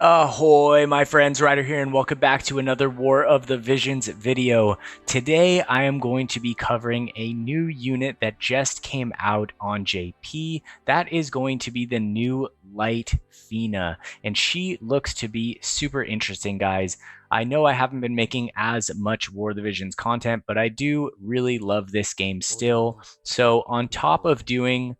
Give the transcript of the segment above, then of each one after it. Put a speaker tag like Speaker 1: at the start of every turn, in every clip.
Speaker 1: Ahoy, my friends, Ryder here, and welcome back to another War of the Visions video. Today, I am going to be covering a new unit that just came out on JP. That is going to be the new Light Fina, and she looks to be super interesting, guys. I know I haven't been making as much War of the Visions content, but I do really love this game still. So on top of doing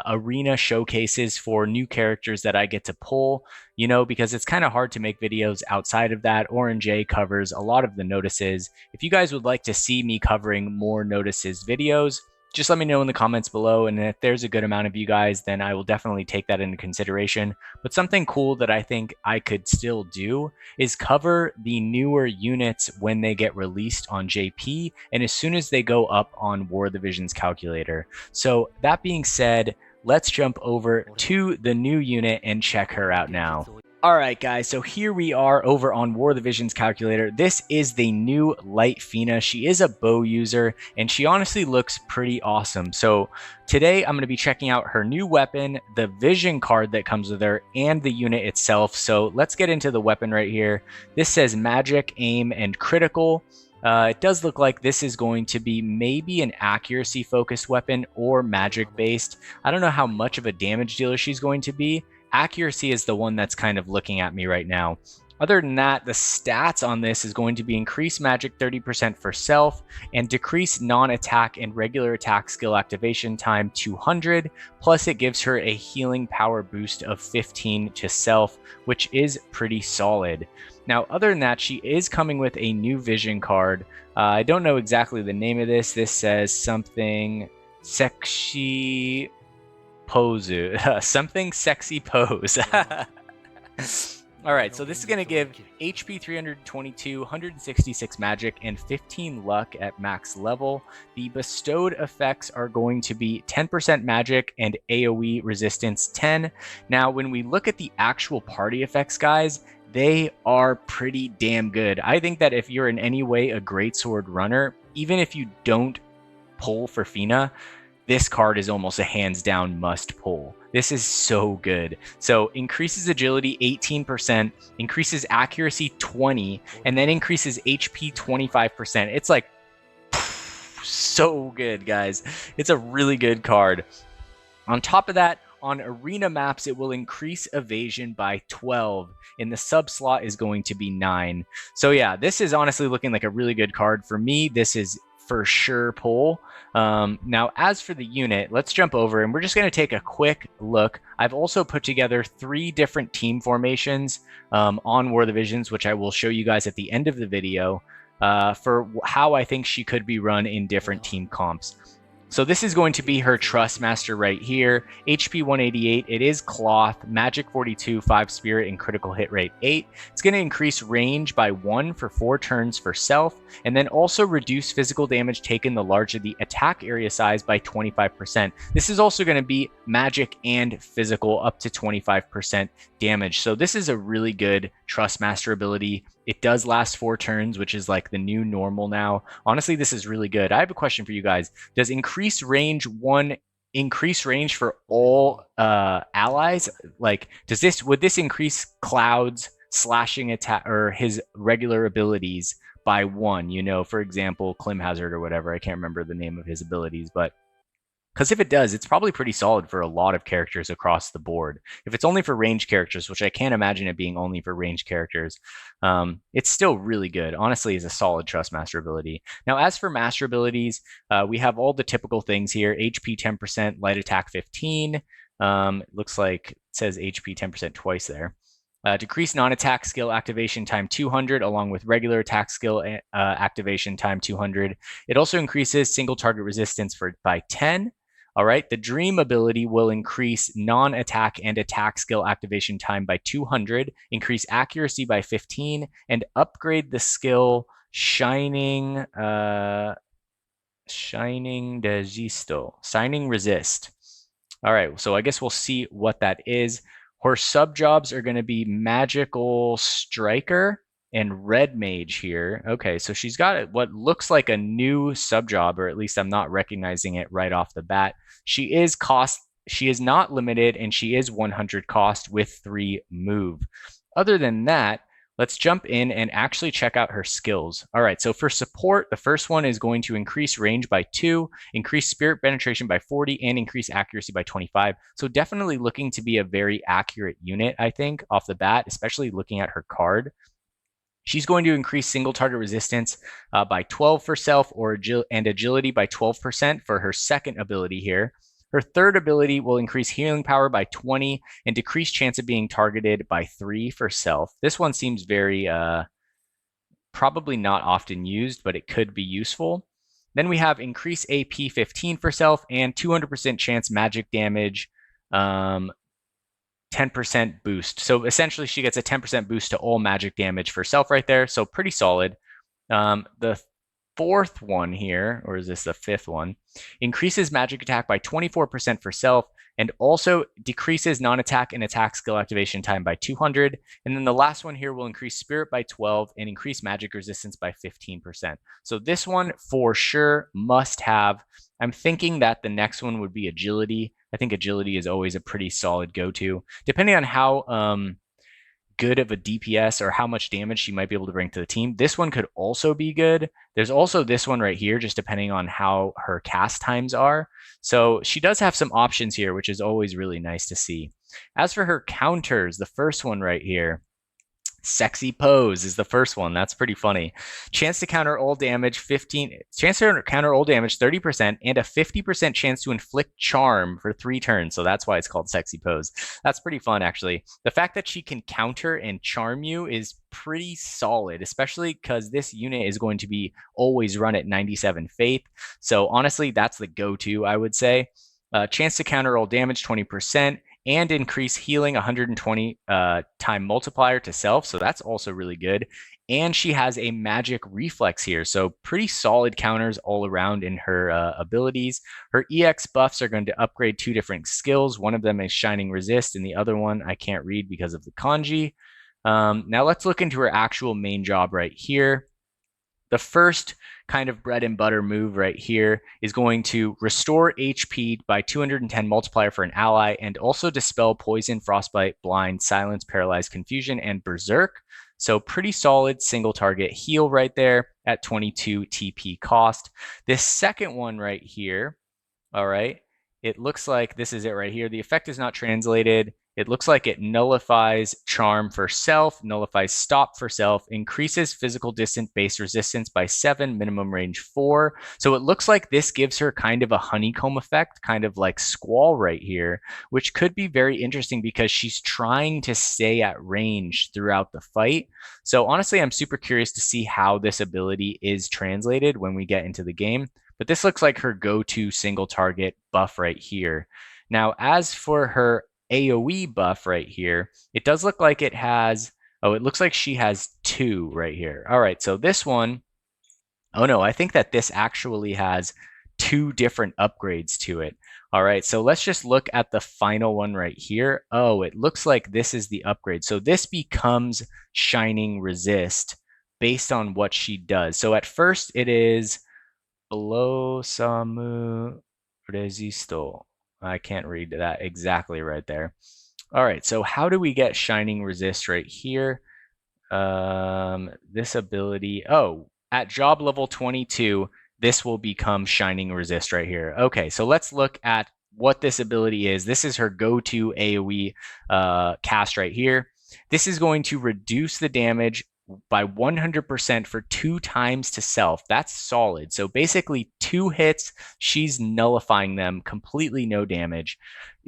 Speaker 1: arena showcases for new characters that I get to pull, you know, because it's kind of hard to make videos outside of that. Orange J covers a lot of the notices. If you guys would like to see me covering more notices videos, just let me know in the comments below, and if there's a good amount of you guys, then I will definitely take that into consideration. But something cool that I think I could still do is cover the newer units when they get released on JP and as soon as they go up on War of the Visions calculator. So that being said, let's jump over to the new unit and check her out now. Alright guys, so here we are over on War of the Visions calculator. This is the new Light Fina. She is a bow user, and she honestly looks pretty awesome. So today I'm going to be checking out her new weapon, the vision card that comes with her, and the unit itself. So let's get into the weapon right here. This says magic, aim, and critical. It does look like this is going to be maybe an accuracy focused weapon or magic based. I don't know how much of a damage dealer she's going to be. Accuracy is the one that's kind of looking at me right now. Other than that, the stats on this is going to be increased magic 30% for self and decrease non-attack and regular attack skill activation time 200, plus it gives her a healing power boost of 15 to self, which is pretty solid. Now, other than that, she is coming with a new vision card. I don't know exactly the name of this. This says something sexy pose, something sexy pose. All right, so this is going to give HP 322, 166 magic, and 15 luck at max level. The bestowed effects are going to be 10% magic and AoE resistance 10. Now, when we look at the actual party effects, guys, they are pretty damn good. I think that if you're in any way a greatsword runner, even if you don't pull for Fina, this card is almost a hands down must pull. This is so good. So increases agility 18%, increases accuracy 20, and then increases HP 25%. It's like so good, guys. It's a really good card. On top of that, on arena maps, it will increase evasion by 12, and the sub slot is going to be 9. So yeah, this is honestly looking like a really good card. For me, this is for sure pull. Now, as for the unit, let's jump over and we're just going to take a quick look. I've also put together 3 different team formations on War of the Visions, which I will show you guys at the end of the video for how I think she could be run in different team comps. So this is going to be her Trust Master right here. HP 188, it is cloth, magic 42, 5 spirit, and critical hit rate 8. It's going to increase range by 1 for 4 turns for self, and then also reduce physical damage taken the larger the attack area size by 25%. This is also going to be magic and physical up to 25% damage. So this is a really good Trust Master ability. It does last 4 turns, which is like the new normal now. Honestly, this is really good. I have a question for you guys. Does increase range 1 increase range for all allies? Like, would this increase Cloud's slashing attack or his regular abilities by 1? You know, for example, Clim Hazard or whatever. I can't remember the name of his abilities, but because if it does, it's probably pretty solid for a lot of characters across the board. If it's only for ranged characters, which I can't imagine it being only for ranged characters, it's still really good. Honestly, is a solid Trust Master ability. Now, as for Master abilities, we have all the typical things here. HP 10%, light attack 15. It looks like it says HP 10% twice there. Decrease non-attack skill activation time 200, along with regular attack skill activation time 200. It also increases single target resistance by 10. All right, the Dream ability will increase non-attack and attack skill activation time by 200, increase accuracy by 15, and upgrade the skill Shining Resist. All right, so I guess we'll see what that is. Her sub jobs are going to be Magical Striker, and Red Mage here. Okay, so she's got what looks like a new sub job, or at least I'm not recognizing it right off the bat. She is not limited, and she is 100 cost with 3 move. Other than that, let's jump in and actually check out her skills. All right, so for support, the first one is going to increase range by 2, increase spirit penetration by 40, and increase accuracy by 25. So definitely looking to be a very accurate unit, I think, off the bat, especially looking at her card. She's going to increase single target resistance by 12 for self and agility by 12% for her second ability here. Her third ability will increase healing power by 20 and decrease chance of being targeted by 3 for self. This one seems very probably not often used, but it could be useful. Then we have increase AP 15 for self and 200% chance magic damage, 10% boost. So essentially, she gets a 10% boost to all magic damage for self right there. So pretty solid. The fourth one here, or is this the fifth one? Increases magic attack by 24% for self and also decreases non-attack and attack skill activation time by 200. And then the last one here will increase spirit by 12 and increase magic resistance by 15%. So this one for sure must have. I'm thinking that the next one would be agility. I think agility is always a pretty solid go-to, depending on how good of a DPS or how much damage she might be able to bring to the team. This one could also be good. There's also this one right here, just depending on how her cast times are. So she does have some options here, which is always really nice to see. As for her counters, the first one right here, Sexy Pose is the first one. That's pretty funny. Chance to counter all damage 15, chance to counter all damage 30%, and a 50% chance to inflict charm for 3 turns. So that's why it's called Sexy Pose. That's pretty fun, actually. The fact that she can counter and charm you is pretty solid, especially because this unit is going to be always run at 97 Faith. So honestly, that's the go-to, I would say. Chance to counter all damage 20%, and increase healing 120 time multiplier to self. So that's also really good. And she has a magic reflex here. So pretty solid counters all around in her abilities. Her EX buffs are going to upgrade 2 different skills. One of them is Shining Resist, and the other one I can't read because of the kanji. Now let's look into her actual main job right here. The first kind of bread and butter move right here is going to restore HP by 210 multiplier for an ally and also dispel poison, frostbite, blind, silence, paralyze, confusion, and berserk. So pretty solid single target heal right there at 22 TP cost. This second one right here, all right, it looks like this is it right here. The effect is not translated. It looks like it nullifies charm for self, nullifies stop for self, increases physical distant base resistance by 7, minimum range 4. So it looks like this gives her kind of a honeycomb effect, kind of like Squall right here, which could be very interesting because she's trying to stay at range throughout the fight. So honestly, I'm super curious to see how this ability is translated when we get into the game. But this looks like her go-to single target buff right here. Now, as for her AoE buff right here, it does look like it has, oh, it looks like she has 2 right here. All right, so this one, oh no, I think that this actually has 2 different upgrades to it. All right, so let's just look at the final one right here. Oh, it looks like this is the upgrade. So this becomes Shining Resist based on what she does. So at first it is Blosamu Resisto. I can't read that exactly right there. All right, so how do we get Shining Resist right here? This ability, oh, at job level 22, this will become Shining Resist right here. Okay, so let's look at what this ability is. This is her go-to AoE cast right here. This is going to reduce the damage by 100% for 2 times to self. That's solid. So basically 2 hits, she's nullifying them, completely no damage.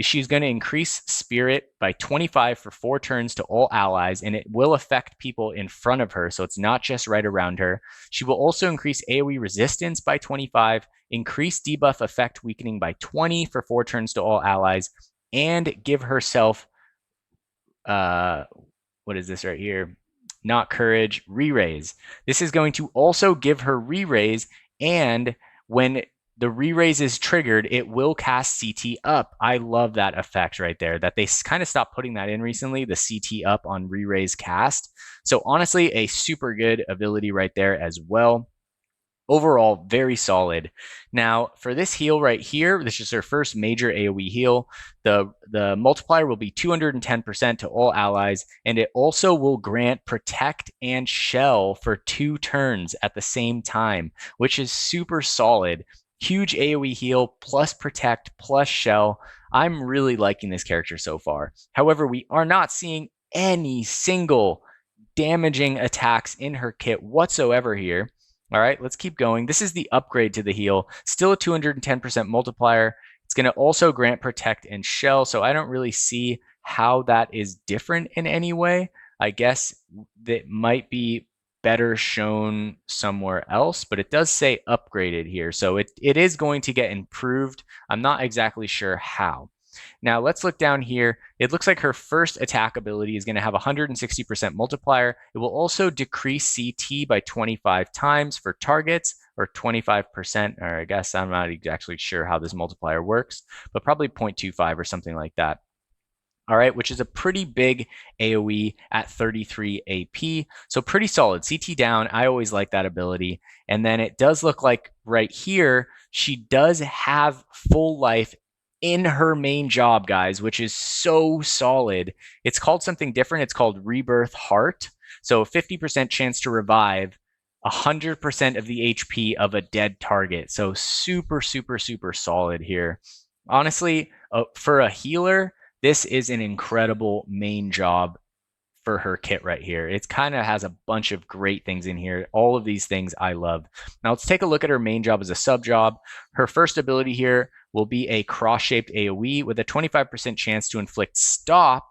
Speaker 1: She's going to increase spirit by 25 for 4 turns to all allies, and it will affect people in front of her, so it's not just right around her. She will also increase AoE resistance by 25, increase debuff effect weakening by 20 for 4 turns to all allies, and give herself, what is this right here? Not courage, re-raise. This is going to also give her re-raise, and when the re-raise is triggered, it will cast CT up. I love that effect right there, that they kind of stopped putting that in recently, the CT up on re-raise cast. So honestly, a super good ability right there as well. Overall, very solid. Now, for this heal right here, this is her first major AoE heal. The multiplier will be 210% to all allies, and it also will grant Protect and Shell for 2 turns at the same time, which is super solid. Huge AoE heal plus Protect plus Shell. I'm really liking this character so far. However, we are not seeing any single damaging attacks in her kit whatsoever here. All right, let's keep going. This is the upgrade to the heal. Still a 210% multiplier. It's going to also grant Protect and Shell, so I don't really see how that is different in any way. I guess that might be better shown somewhere else, but it does say upgraded here, so it is going to get improved. I'm not exactly sure how. Now let's look down here. It looks like her first attack ability is going to have 160% multiplier. It will also decrease CT by 25 times for targets, or 25%, or I guess I'm not exactly sure how this multiplier works, but probably 0.25 or something like that. All right, which is a pretty big AoE at 33 AP. So pretty solid. CT down, I always like that ability. And then it does look like right here, she does have full life in her main job, guys, which is so solid. It's called something different. It's called Rebirth Heart. So 50% chance to revive 100% of the HP of a dead target. So super, super, super solid here. Honestly, for a healer, this is an incredible main job for her kit right here. It kind of has a bunch of great things in here. All of these things I love. Now let's take a look at her main job as a sub job. Her first ability here will be a cross-shaped AoE with a 25% chance to inflict stop.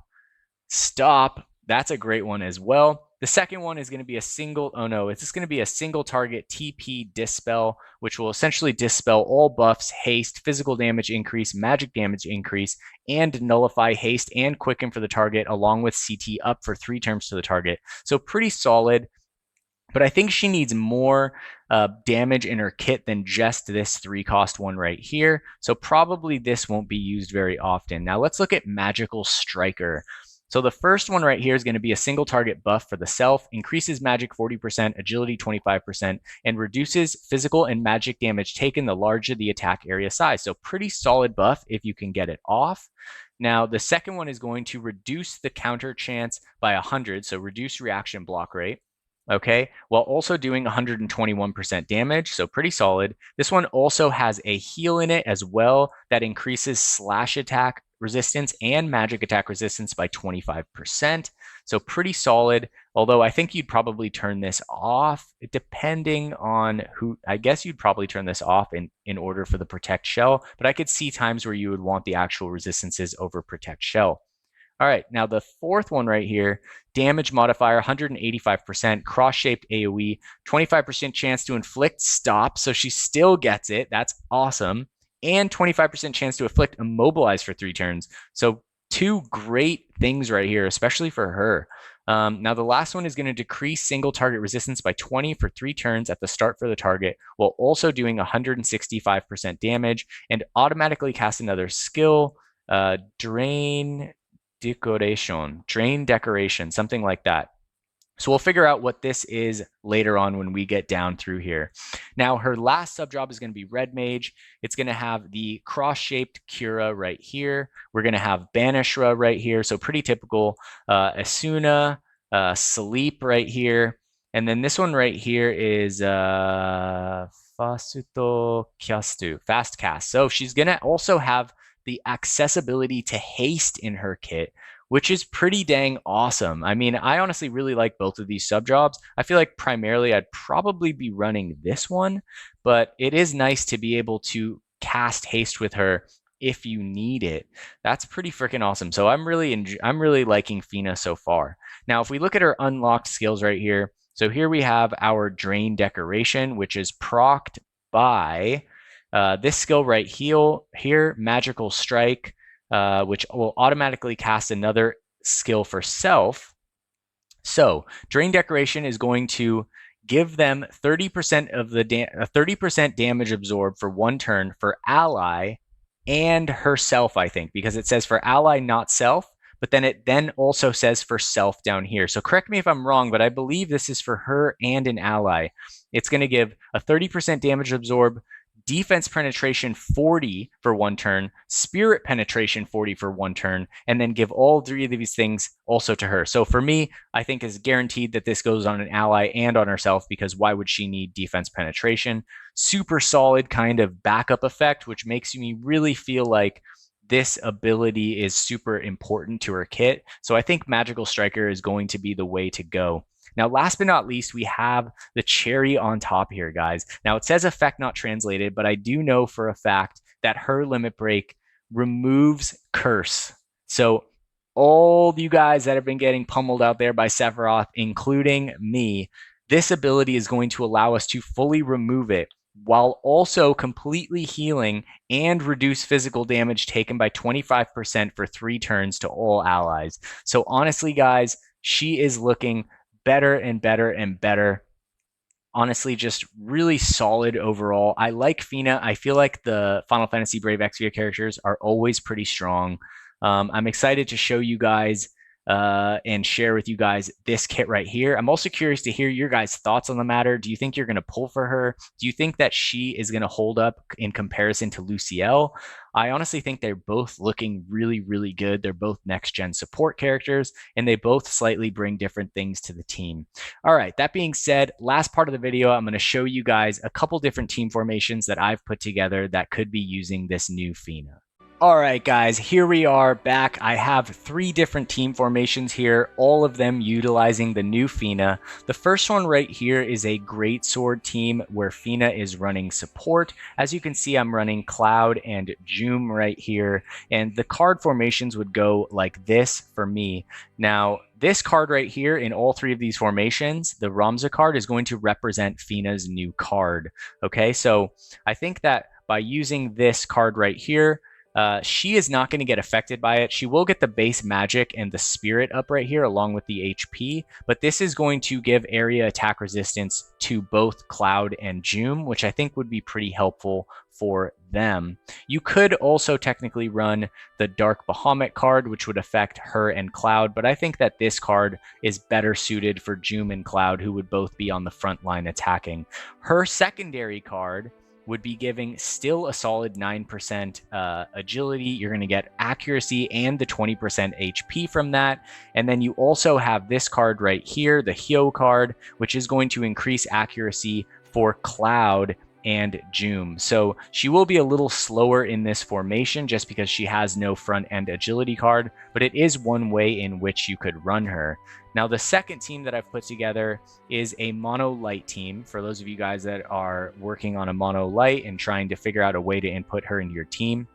Speaker 1: That's a great one as well. The second one is going to be a single, it's just going to be a single target TP dispel, which will essentially dispel all buffs, haste, physical damage increase, magic damage increase, and nullify haste and quicken for the target, along with CT up for 3 turns to the target. So pretty solid. But I think she needs more damage in her kit than just this 3-cost one right here. So probably this won't be used very often. Now let's look at Magical Striker. So the first one right here is going to be a single target buff for the self, increases magic 40%, agility 25%, and reduces physical and magic damage taken the larger the attack area size. So pretty solid buff if you can get it off. Now, the second one is going to reduce the counter chance by 100, so reduce reaction block rate. Okay, while also doing 121% damage, so pretty solid. This one also has a heal in it as well that increases slash attack resistance and magic attack resistance by 25%. So pretty solid, although I think you'd probably turn this off depending on who. I guess you'd probably turn this off in order for the Protect Shell, but I could see times where you would want the actual resistances over Protect Shell. All right, now the fourth one right here, damage modifier, 185%, cross-shaped AoE, 25% chance to inflict stop, so she still gets it. That's awesome. And 25% chance to inflict immobilize for 3 turns. So 2 great things right here, especially for her. Now the last one is going to decrease single target resistance by 20 for 3 turns at the start for the target, while also doing 165% damage, and automatically cast another skill, Drain decoration, something like that. So we'll figure out what this is later on when we get down through here. Now, her last sub job is going to be Red Mage. It's going to have the cross-shaped Cura right here. We're going to have Banishra right here. So pretty typical. Asuna, Sleep right here. And then this one right here is Fasuto Kyastu, Fast Cast. So she's going to also have the accessibility to haste in her kit, which is pretty dang awesome. I mean, I honestly really like both of these sub jobs. I feel like primarily I'd probably be running this one, but it is nice to be able to cast haste with her if you need it. That's pretty freaking awesome. So I'm really liking Fina so far. Now, if we look at her unlocked skills right here, so here we have our Drain Decoration, which is procced by this skill right here, Magical Strike, which will automatically cast another skill for self. So Drain Decoration is going to give them 30% of the 30% damage absorbed for 1 turn for ally and herself, I think, because it says for ally, not self, but then it then also says for self down here. So correct me if I'm wrong, but I believe this is for her and an ally. It's going to give a 30% damage absorb, defense penetration 40 for 1 turn, spirit penetration 40 for 1 turn, and then give all 3 of these things also to her. So for me, I think is guaranteed that this goes on an ally and on herself, because why would she need defense penetration? Super solid kind of backup effect, which makes me really feel like this ability is super important to her kit. So I think Magical Striker is going to be the way to go. Now, last but not least, we have the cherry on top here, guys. Now, it says effect not translated, but I do know for a fact that her limit break removes curse. So all you guys that have been getting pummeled out there by Sephiroth, including me, this ability is going to allow us to fully remove it while also completely healing and reduce physical damage taken by 25% for 3 turns to all allies. So honestly, guys, she is looking better and better and better. Honestly, just really solid overall. I like Fina. I feel like the Final Fantasy Brave Exvius characters are always pretty strong. I'm excited to show you guys and share with you guys this kit right here. I'm also curious to hear your guys' thoughts on the matter. Do you think you're going to pull for her? Do you think that she is going to hold up in comparison to Luciel? I honestly think they're both looking really, really good. They're both next-gen support characters, and they both slightly bring different things to the team. All right, that being said, last part of the video, I'm going to show you guys a couple different team formations that I've put together that could be using this new Fina. All right, guys, here we are back. I have 3 different team formations here, all of them utilizing the new Fina. The first one right here is a Greatsword team where Fina is running support. As you can see, I'm running Cloud and Joom right here, and the card formations would go like this for me. Now, this card right here in all 3 of these formations, the Ramza card, is going to represent Fina's new card. Okay, so I think that by using this card right here, she is not going to get affected by it. She will get the base magic and the spirit up right here along with the HP, but this is going to give area attack resistance to both Cloud and Joom, which I think would be pretty helpful for them. You could also technically run the Dark Bahamut card, which would affect her and Cloud, but I think that this card is better suited for Joom and Cloud, who would both be on the front line attacking. Her secondary card would be giving still a solid 9% agility. You're going to get accuracy and the 20% HP from that. And then you also have this card right here, the Hyo card, which is going to increase accuracy for Cloud and Joom. So she will be a little slower in this formation just because she has no front end agility card, but it is one way in which you could run her. Now, the second team that I've put together is a mono light team. For those of you guys that are working on a mono light and trying to figure out a way to input her into your team,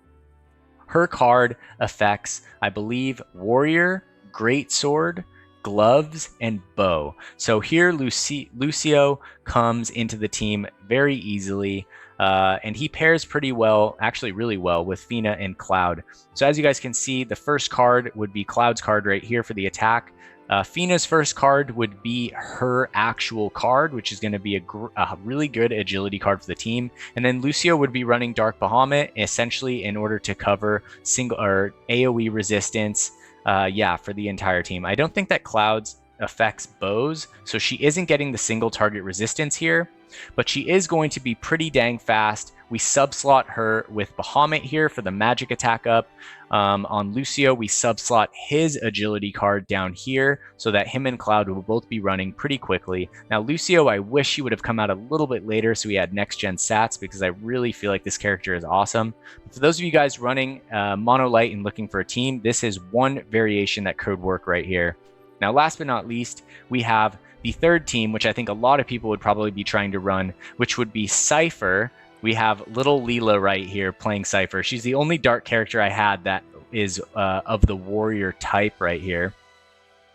Speaker 1: her card affects, I believe, Warrior, Greatsword, Gloves, and Bow. So here Lucio comes into the team very easily, and he pairs pretty well, actually really well, with Fina and Cloud. So as you guys can see, the first card would be Cloud's card right here for the attack. Fina's first card would be her actual card, which is going to be a really good agility card for the team. And then Lucio would be running Dark Bahamut, essentially in order to cover single or AoE resistance, for the entire team. I don't think that Cloud's affects bows, so she isn't getting the single target resistance here, but she is going to be pretty dang fast. We subslot her with Bahamut here for the magic attack up. On Lucio, we subslot his agility card down here so that him and Cloud will both be running pretty quickly. Now, Lucio, I wish he would have come out a little bit later so we had next gen stats, because I really feel like this character is awesome. But for those of you guys running Mono Light and looking for a team, this is one variation that could work right here. Now, last but not least, we have the third team, which I think a lot of people would probably be trying to run, which would be Cypher. We have little Leela right here playing Cypher. She's the only dark character I had that is of the warrior type right here.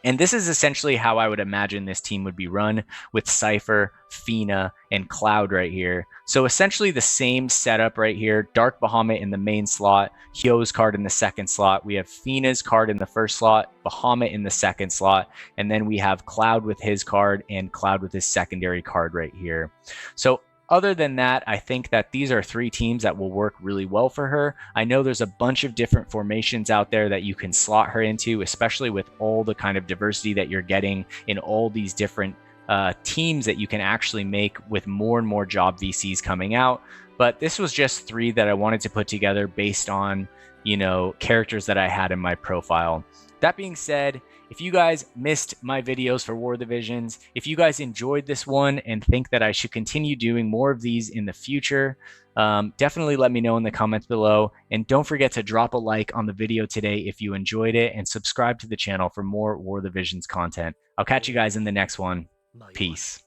Speaker 1: And this is essentially how I would imagine this team would be run with Cypher, Fina, and Cloud right here. So essentially the same setup right here. Dark Bahamut in the main slot, Hyo's card in the second slot. We have Fina's card in the first slot, Bahamut in the second slot, and then we have Cloud with his card and Cloud with his secondary card right here. So other than that, I think that these are three teams that will work really well for her. I know there's a bunch of different formations out there that you can slot her into, especially with all the kind of diversity that you're getting in all these different teams that you can actually make with more and more job VCs coming out. But this was just three that I wanted to put together based on, characters that I had in my profile. That being said, if you guys missed my videos for War of the Visions, if you guys enjoyed this one and think that I should continue doing more of these in the future, definitely let me know in the comments below. And don't forget to drop a like on the video today if you enjoyed it, and subscribe to the channel for more War of the Visions content. I'll catch you guys in the next one. Peace.